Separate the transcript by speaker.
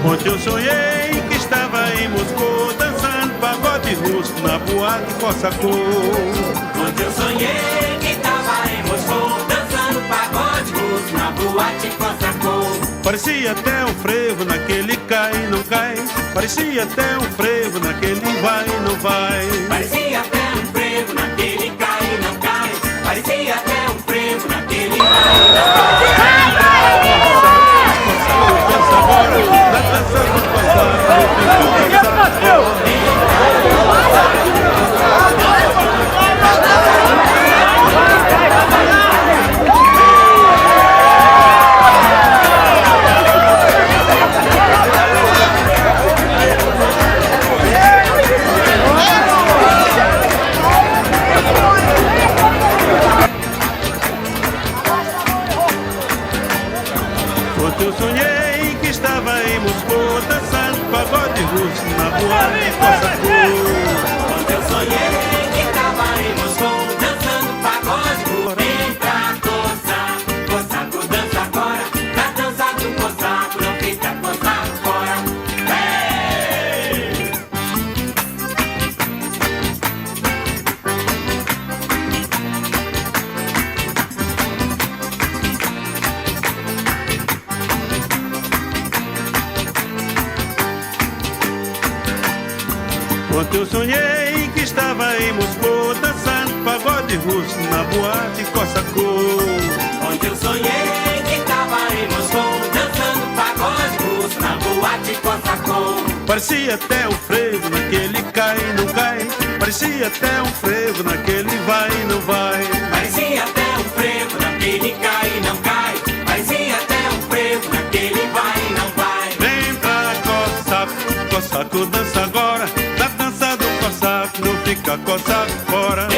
Speaker 1: Ontem eu sonhei que estava em Moscou, dançando pagode russo na boate Cossacô.
Speaker 2: Ontem eu sonhei que estava em Moscou, dançando pagode russo na boate Cossacô.
Speaker 1: Parecia até um frevo naquele cai e não cai. Parecia até um frevo naquele vai e não vai.
Speaker 2: Parecia até um frevo naquele cai e não cai. Parecia até um frevo naquele vai e não vai.
Speaker 1: Dança agora, na dança do passado. Ontem eu sonhei que estava em Moscou, dançando pagode russo na boate Cossacô.
Speaker 2: Ontem eu sonhei que estava em Moscou, dançando pagode russo. Vem pra coçar, Cosaco dança agora. Na dança do Cosaco não fica Cosaco fora. Hey!
Speaker 1: Ontem eu sonhei que estava em Moscou, dançando pagode russo na boate Cossacô.
Speaker 2: Ontem eu sonhei que estava em Moscou, dançando pagode russo na boate Cossacô.
Speaker 1: Parecia até um frevo naquele cai e não cai. Parecia até um frevo naquele vai e não vai.
Speaker 2: Parecia até um frevo naquele cai e não cai. Parecia até um frevo naquele vai e não vai.
Speaker 1: Vem pra Cossacô, Cossacô dança agora. Na dança do Cossacô não fica Cossacô fora.